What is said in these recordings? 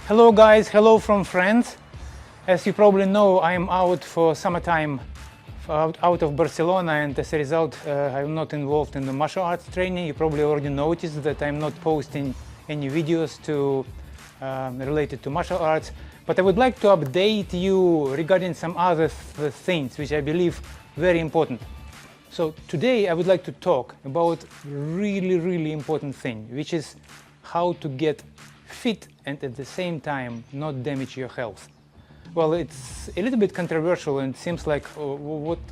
Hello guys, hello from France. As you probably know, I'm out for summertime out of Barcelona, and as a result I'm not involved in the martial arts training. You probably already noticed that I'm not posting any videos related to martial arts, but I would like to update you regarding some other things which I believe very important. So today I would like to talk about really important thing, which is how to get fit and at the same time not damage your health. Well, it's a little bit controversial and seems like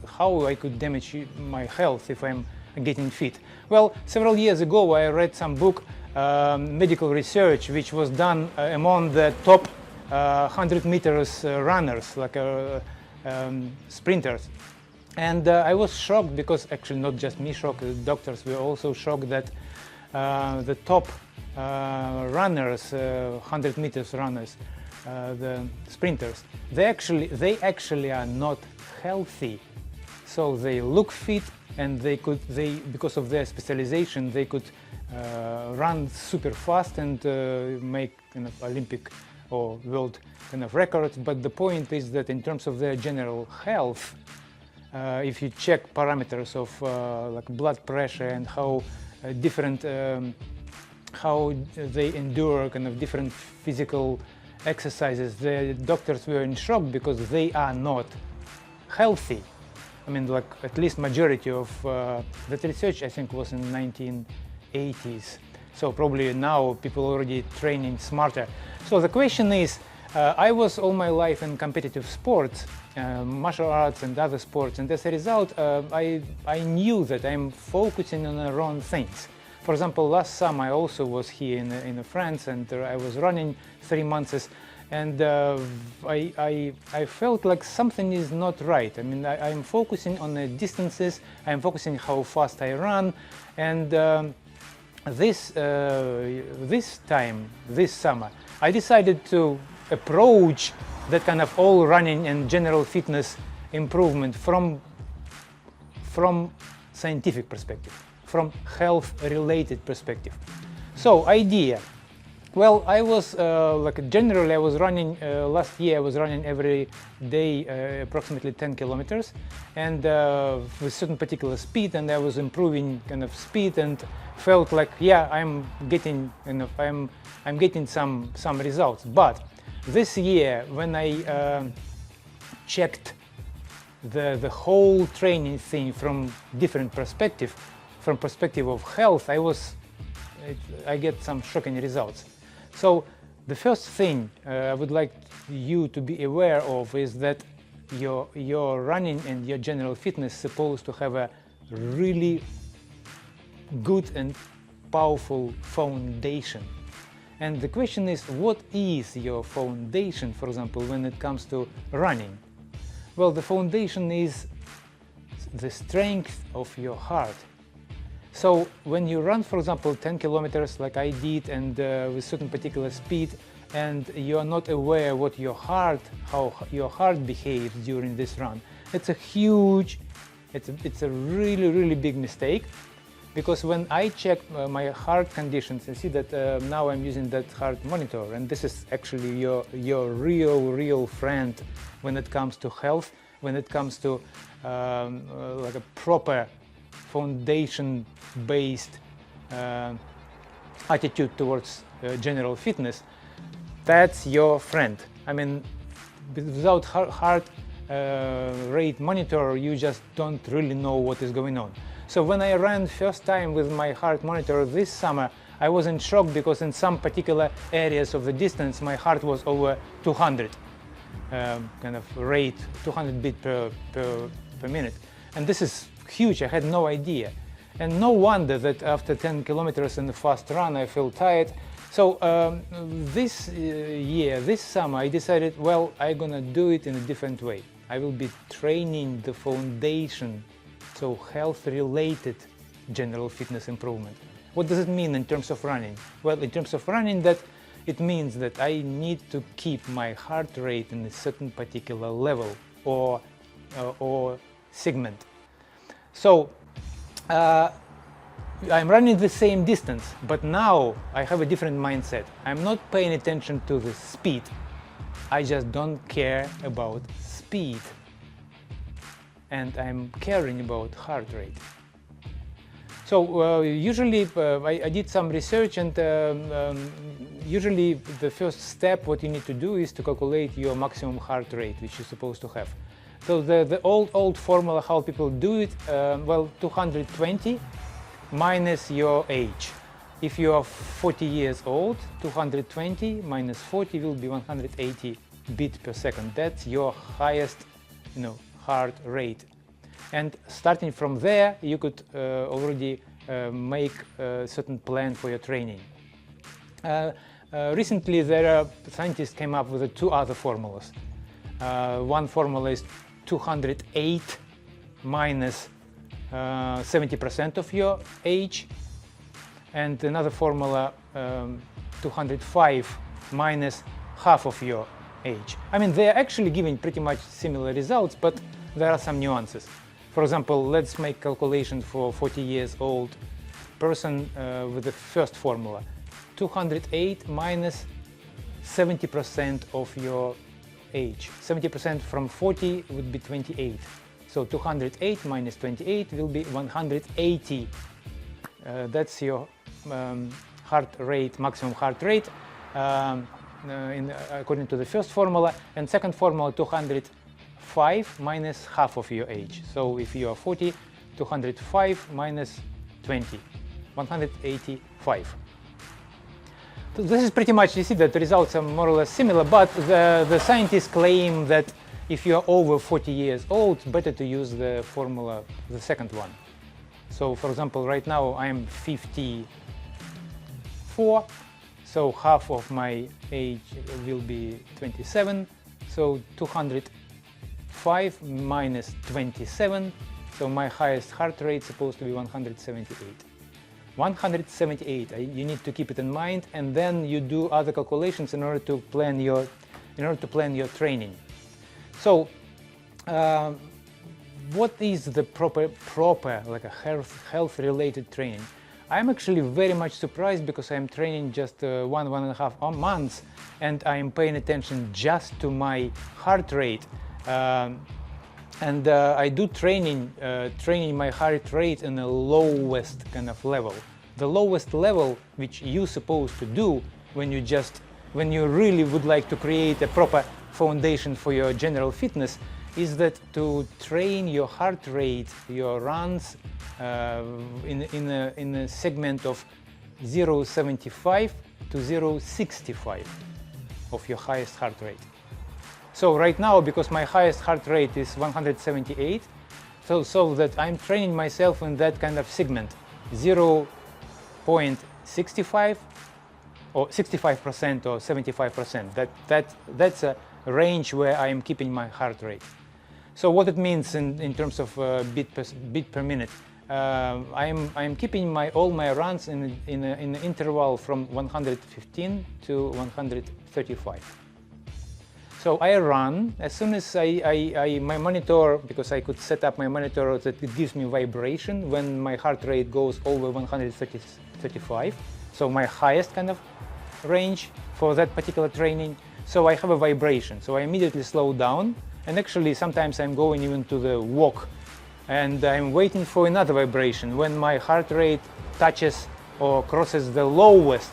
how I could damage my health if I'm getting fit. Well, several years ago I read some book, medical research, which was done among the top 100 meters runners, like sprinters. And I was shocked because, actually not just me shocked, the doctors were also shocked that the top runners, 100 meters runners, the sprinters, they actually are not healthy. So they look fit, and because of their specialization, they could run super fast and make kind of Olympic or world kind of records. But the point is that in terms of their general health, if you check parameters of like blood pressure and how how they endure kind of different physical exercises, the doctors were in shock because they are not healthy. I mean, like at least majority of that research I think was in 1980s. So probably now people already training smarter. So the question is, I was all my life in competitive sports, martial arts and other sports, and as a result I knew that I'm focusing on the wrong things. For example, last summer I also was here in France, and I was running 3 months, and I felt like something is not right. I mean, I'm focusing on the distances, I'm focusing how fast I run, and this summer I decided to approach that kind of all running and general fitness improvement from scientific perspective, from health-related perspective. So idea, well, I was generally I was running last year. I was running every day approximately 10 kilometers, and with certain particular speed, and I was improving kind of speed, and felt like, yeah, I'm getting I'm getting some results. But this year, when I checked the whole training thing from different perspective, from perspective of health, I get some shocking results. So the first thing I would like you to be aware of is that your running and your general fitness is supposed to have a really good and powerful foundation. And the question is, what is your foundation, for example, when it comes to running? Well, the foundation is the strength of your heart. So when you run, for example, 10 kilometers like I did, and with certain particular speed, and you are not aware what how your heart behaves during this run, it's a really big mistake. Because when I check my heart conditions and see that now I'm using that heart monitor, and this is actually your real friend when it comes to health, when it comes to like a proper foundation-based attitude towards general fitness, that's your friend. I mean, without heart rate monitor, you just don't really know what is going on. So when I ran first time with my heart monitor this summer, I was in shock because in some particular areas of the distance my heart was over 200 kind of rate, 200 beat per minute, and this is huge. I had no idea, and no wonder that after 10 kilometers in the fast run I feel tired. So this summer I decided, well, I'm gonna do it in a different way. I will be training the foundation, so health-related general fitness improvement. What does it mean in terms of running? Well, in terms of running, it means that I need to keep my heart rate in a certain particular level or segment. So I'm running the same distance, but now I have a different mindset. I'm not paying attention to the speed. I just don't care about speed. And I'm caring about heart rate. So usually I did some research, and usually the first step what you need to do is to calculate your maximum heart rate, which you're supposed to have. So the old formula how people do it, well, 220 minus your age. If you are 40 years old, 220 minus 40 will be 180 beat per second. That's your highest, heart rate. And starting from there, you could already make a certain plan for your training. Recently, scientists came up with two other formulas. One formula is 208 minus 70% of your age, and another formula 205 minus half of your age. I mean, they are actually giving pretty much similar results, but there are some nuances. For example, let's make calculation for 40 years old person with the first formula. 208 minus 70% of your age. 70% from 40 would be 28. So 208 minus 28 will be 180. That's your heart rate, maximum heart rate, according to the first formula. And second formula, 205 minus half of your age. So if you are 40, 205 minus 20, 185. So this is pretty much, you see that the results are more or less similar, but the scientists claim that if you are over 40 years old, it's better to use the formula, the second one. So for example, right now I'm 54, so half of my age will be 27, so 205 minus 27, so my highest heart rate is supposed to be 178. 178, you need to keep it in mind, and then you do other calculations in order to plan your training. So what is the proper like a health related training? I'm actually very much surprised, because I'm training just 1.5 months, and I'm paying attention just to my heart rate, and I do training my heart rate in the lowest kind of level. The lowest level which you're supposed to do when you really would like to create a proper foundation for your general fitness is that to train your heart rate, your runs in a segment of 0.75 to 0.65 of your highest heart rate. So right now, because my highest heart rate is 178, so that I'm training myself in that kind of segment, 0.65 or 65% or 75%. That's a range where I am keeping my heart rate. So what it means in terms of beat per minute, I'm keeping all my runs in an interval from 115 to 135. So I run as soon as my monitor, because I could set up my monitor that it gives me vibration when my heart rate goes over 135. So my highest kind of range for that particular training. So I have a vibration. So I immediately slow down, and actually sometimes I'm going even to the walk, and I'm waiting for another vibration when my heart rate touches or crosses the lowest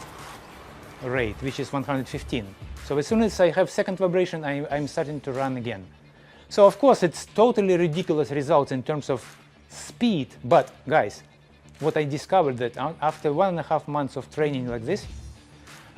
rate, which is 115. So as soon as I have second vibration, I'm starting to run again. So of course it's totally ridiculous results in terms of speed, but guys, what I discovered that after 1.5 months of training like this,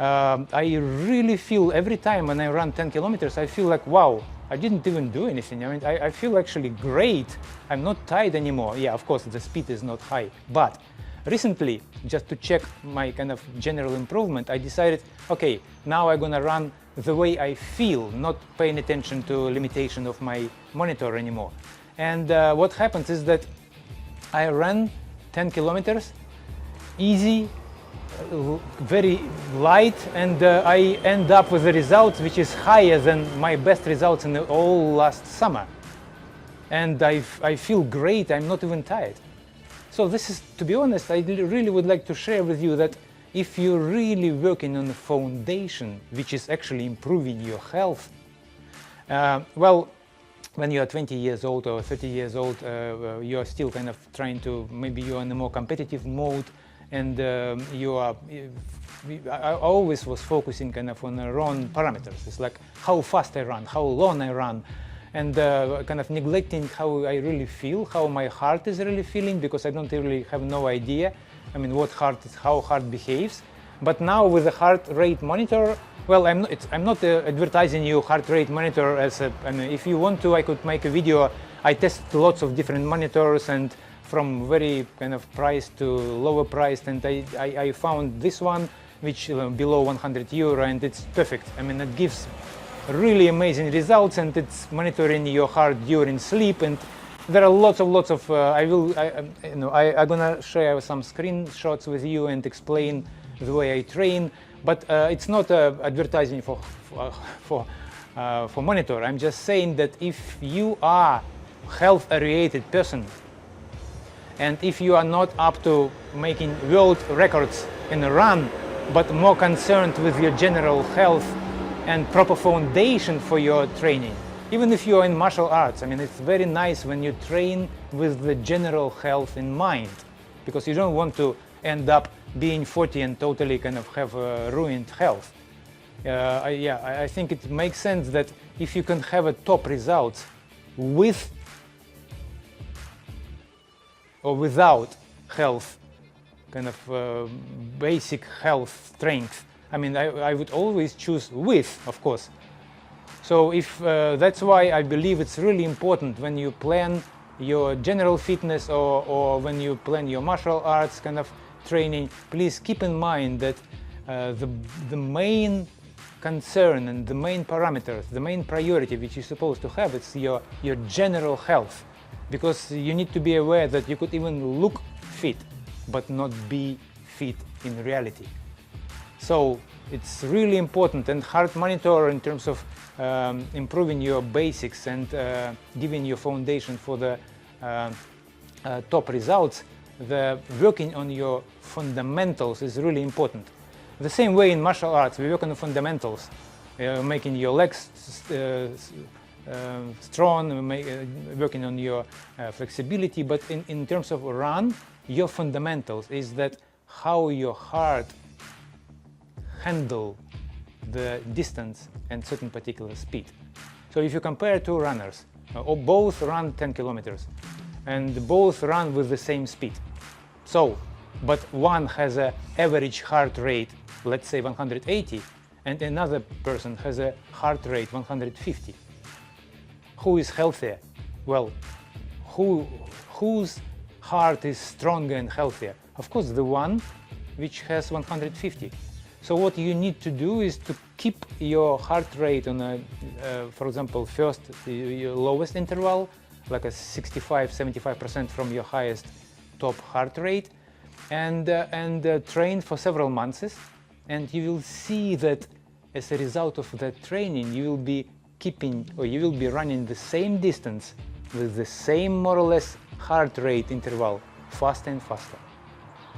I really feel every time when I run 10 kilometers, I feel like, wow, I didn't even do anything. I mean, I feel actually great. I'm not tired anymore. Yeah, of course, the speed is not high. But recently, just to check my kind of general improvement, I decided, okay, now I'm gonna run the way I feel, not paying attention to limitation of my monitor anymore. And what happens is that I ran 10 kilometers, easy, very light, and I end up with a result which is higher than my best results in all last summer. And I feel great, I'm not even tired. So this is, to be honest, I really would like to share with you that if you're really working on a foundation which is actually improving your health, well, when you are 20 years old or 30 years old, you are still kind of trying to, maybe you're in a more competitive mode, and you are, I always was focusing kind of on the wrong parameters. It's like how fast I run, how long I run, and kind of neglecting how I really feel, how my heart is really feeling, because I don't really have no idea, I mean, how heart behaves. But now with the heart rate monitor, well, I'm not advertising you heart rate monitor as a, I mean, if you want to, I could make a video. I tested lots of different monitors, and from very kind of priced to lower priced, and I found this one which below 100 euro, and it's perfect. I mean, it gives really amazing results, and it's monitoring your heart during sleep, and there are lots of I'm gonna share some screenshots with you and explain the way I train, but it's not advertising for monitor. I'm just saying that if you are health-oriented person, and if you are not up to making world records in a run, but more concerned with your general health and proper foundation for your training, even if you are in martial arts, I mean, it's very nice when you train with the general health in mind, because you don't want to end up being 40 and totally kind of have ruined health. I think it makes sense that if you can have a top results with or without health, kind of basic health strength, I mean, I would always choose with, of course. So if that's why I believe it's really important when you plan your general fitness or when you plan your martial arts kind of training, please keep in mind that the main concern and the main parameters, the main priority which you're supposed to have, it's your general health, because you need to be aware that you could even look fit but not be fit in reality. So it's really important, and heart monitor in terms of improving your basics and giving you foundation for the top results, the working on your fundamentals is really important. The same way in martial arts, we work on the fundamentals, making your legs strong, working on your flexibility, but in terms of run, your fundamentals is that how your heart handle the distance and certain particular speed. So if you compare two runners, or both run 10 kilometers, and both run with the same speed, so, but one has an average heart rate, let's say 180, and another person has a heart rate 150. Who is healthier? Well, whose heart is stronger and healthier? Of course, the one which has 150. So what you need to do is to keep your heart rate on a, for example, first your lowest interval, like a 65-75% from your highest top heart rate, and train for several months, and you will see that as a result of that training, you will be keeping, or you will be running the same distance with the same more or less heart rate interval, faster and faster.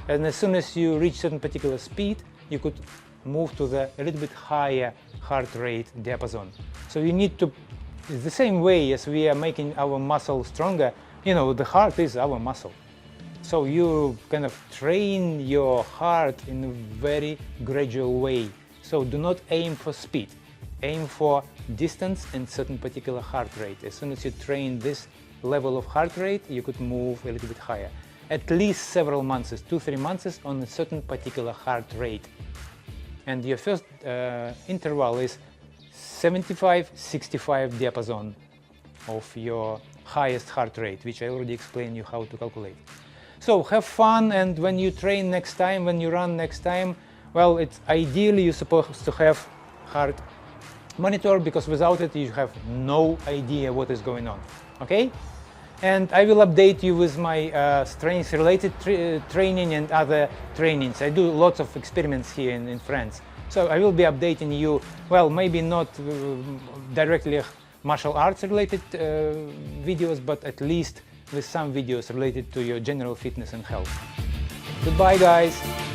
And as soon as you reach certain particular speed, you could move to the a little bit higher heart rate diapason. So you need to, it's the same way as we are making our muscle stronger, you know, the heart is our muscle. So you kind of train your heart in a very gradual way. So do not aim for speed, aim for distance and certain particular heart rate. As soon as you train this level of heart rate, you could move a little bit higher. At least several months, 2-3 months on a certain particular heart rate. And your first interval is 75-65 diapason of your highest heart rate, which I already explained you how to calculate. So have fun, and when you train next time, when you run next time, well, it's ideally you're supposed to have heart monitor, because without it you have no idea what is going on, okay? And I will update you with my strength-related training and other trainings. I do lots of experiments here in France. So I will be updating you, well, maybe not directly martial arts related videos, but at least with some videos related to your general fitness and health. Goodbye, guys!